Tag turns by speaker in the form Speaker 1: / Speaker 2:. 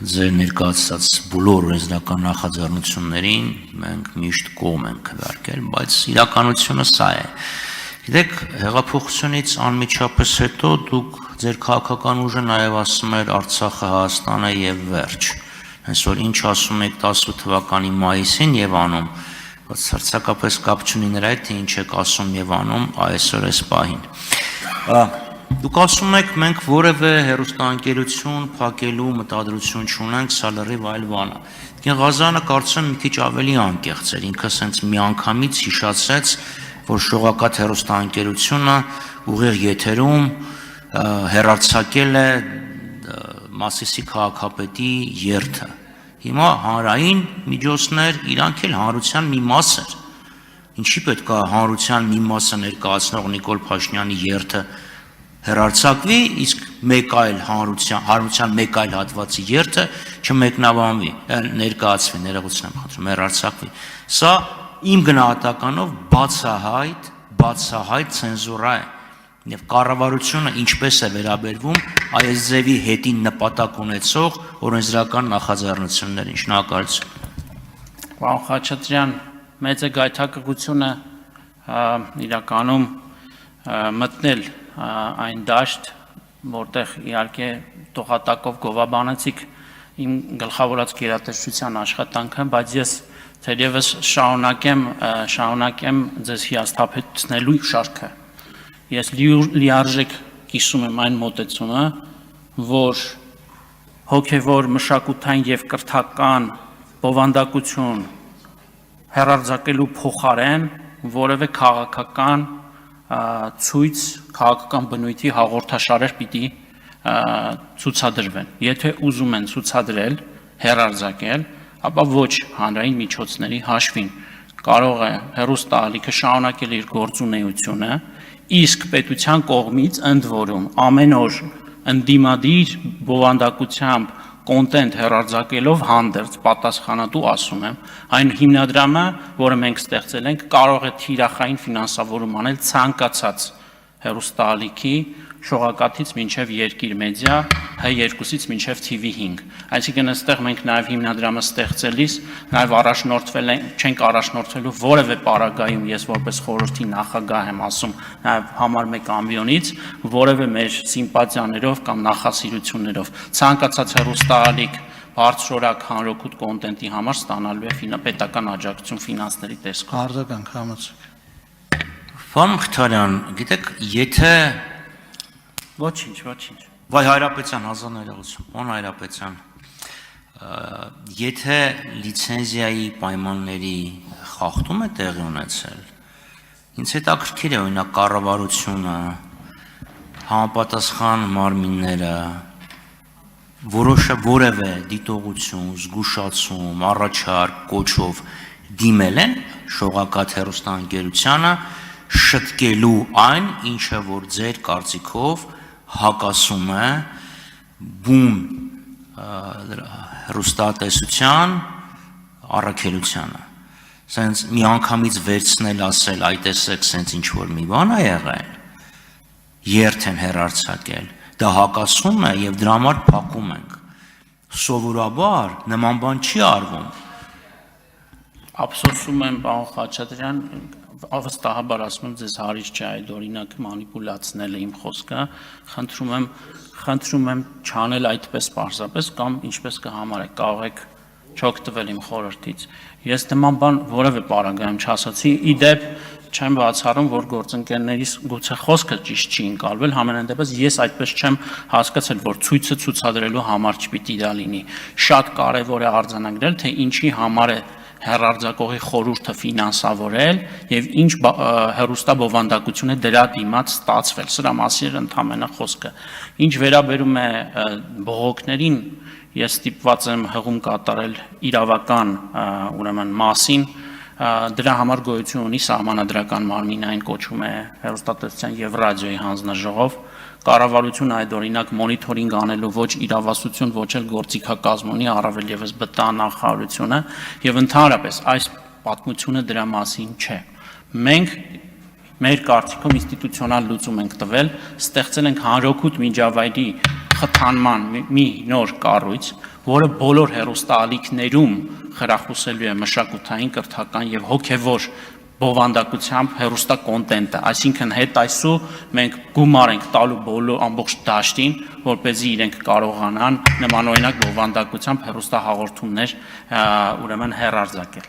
Speaker 1: ձեր ներկայացած բոլոր օրենսդրական նախաձեռնություններին մենք միշտ կողմ ենք քվեարկել, բայց իրականությունը սա է։ Գիտեք, հեղափոխությունից անմիջապես հետո դուք ձեր քաղաքական ուժը նաև ասում էր Արցախը, Հայաստանը եւ վերջ։ Հենց որ ինչ ասում եք 18 թվականի մայիսին եւ անում, բայց հերթակապես կապ չունի նրա հետ, թե ինչ եք ասում եւ անում այսօր այս պահին։ Դուք ասում եք մենք որևէ հեռուստաընկերություն փակելու մտադրություն չունենք, սա լրիվ այլ բան է։ Ղազյանը կարծում մի քիչ ավելի անկեղծ էր, ինքը սենց միանգամից հիշացրեց, որ շողակաթ հեռուստաընկերությունը ուղիղ եթերում հեռարձակել է Մասիսի քաղաքապետի երթը։ Հիմա հանրային միջոցներ իրանք էլ հանրության մի մաս էր։ Ինչի պետք է հանրության մի մասը ներկայացնող Նիկոլ Փաշինյանի երթը հեռարձակվի, իսկ մեկ այլ հանրության մեկ այլ հատվածի երթը չմեկնաբանվի, ներկայացվի, ներողություն եմ խնդրում, հեռարձակվի։ Սա իմ գնահատականով բացահայտ ցենզուրա է, եւ կառավարությունը ինչպես է վերաբերվում այս ձևի հետին նպատակ ունեցող օրենսդրական նախաձեռնություններին։ Շնորհակալություն։
Speaker 2: Պարոն Խաչատրյան, մեծ է գայթակղությունը իրականում մտնել այն դաշտ, որտեղ իհարկե տողատակով գովաբանեցիք իմ գլխավորած գերատեսչության աշխատանքը, բայց ես թերևս շարունակեմ ձեզ հիասթափեցնելու շարքը։ Ես լիարժեք կիսում եմ այն մոտեցումը, որ հոգևոր, մշակութային եւ կրթական բովանդակություն հեռարձակելու փոխարեն որևէ քաղաքական ցույց, քաղաքական բնույթի հաղորդաշարեր պիտի ցուցադրվեն։ Եթե ուզում են ցուցադրել, հեռարձակել, ապա ոչ հանրային միջոցների հաշվին կարող է հեռուստաալիքը շարունակել իր գործունեությունը, իսկ պետության կողմից ընդ որում ամեն օր ընդդիմադիր բովանդակությամբ կոնտենտ հեռարձակելով հանդերձ պատասխանատու ասում եմ, այն հիմնադրամը, որը մենք ստեղծել ենք, կարող է թիրախային ֆինանսավորում անել ցանկացած հեռուստաալիքի շողակաթից մինչև Երկիր մեդիա, H2-ից մինչև TV5։ Այսինքն այստեղ մենք նաև հիմնադրամը ստեղծելիս նաև չենք առաջնորդվելու որևէ պարագայում, ես որպես խորհրդի նախագահ եմ ասում, նաև համար 1 ամբիոնից, որևէ մեր սիմպաթիաներով կամ նախասիրություններով ցանկացած հեռուստաալիք բարձրորակ հանրօգուտ կոնտենտի համար ստանալու է պետական աջակցություն ֆինանսների տեսքով։
Speaker 3: Արձագանք համեցեք։
Speaker 1: Պարոն Մխիթարյան, գիտեք, եթե
Speaker 2: Ոչինչ։
Speaker 1: Վայ Հայրապետյան, հազար ներողություն, պարոն Հայրապետյան, եթե լիցենզիայի պայմանների խախտում է տեղի ունեցել, ինձ հետաքրքիր է օրինակ կառավարությունը, համապատասխան մարմինները, որևէ դիտողություն, զգուշացում, առաջարկ, կոչով դիմել են շողակաթ հեռուստաընկերությանը շտկելու այն, ինչը որ ձեր կարծիքով հակասում է բուն հեռուստատեսության առաքելությանը։ Սենց մի անգամից վերցնել ասել, այ տեսեք, սենց ինչ որ մի բան է եղել, երթ են հեռարձակել, դա հակասում է եւ դրա համար փակում ենք։ Սովորաբար նման բան չի արվում։
Speaker 2: Ափսոսում եմ, պարոն Խաչատրյան, վստահաբար ասում եմ ձեզ հարից չէ այդ օրինակը մանիպուլացնել է իմ խոսքը, խնդրում եմ չանել այդպես պարզապես կամ ինչպես կհամարեք, կարող եք չօգտվել իմ խորհրդից։ Ես նման բան որևէ պարագայում չասացի, ի դեպ չեմ բացառում, որ գործընկերներիս գուցե խոսքը ճիշտ չի ընկալվել, համենայն դեպս ես այդպես չեմ հասկացել, որ ցույցը ցուցադրելու համար չպիտի դա լինի։ Շատ կարևոր է արձանագրել, թե ինչի համար է հեռարձակողի խորհուրդը ֆինանսավորել եւ ինչ հեռուստա բովանդակություն է դրա դիմաց ստացվել։ Սրա մասին էր ընդհանրապես խոսքը։ Ինչ վերաբերում է բողոքներին, ես ստիպված եմ հղում կատարել իրավական ուրեմն մասին, դրա համար գոյություն ունի սահմանադրական մարմին, այն կոչվում է հեռուստատեսության եւ ռադիոյի հանձնաժողով։ Կառավարությունը այդ օրինակ մոնիթորինգ անելու ոչ իրավասություն, ոչ էլ գործիքակազմ ունի, առավել եւս ԲՏԱ նախարարությունը եւ ընդհանրապես այս պատմությունը դրա մասին չէ։ Մենք մեր կարծիքով ինստիտուցիոնալ լուծում ենք տվել, ստեղծել ենք հանրօգուտ միջավայրի խթանման մի նոր կառույց, որը բոլոր հեռուստաալիքներում խրախուսելու է մշակութային, կրթական եւ հոգեվոր բովանդակությամբ հեռուստա կոնտենտը, այսինքն հետ այսու մենք գումար ենք տալու բոլոր ամբողջ դաշտին, որպեսզի իրենք կարողանան նմանօրինակ բովանդակությամբ հեռուստա հաղորդումներ ուրեմն հեռարձակել։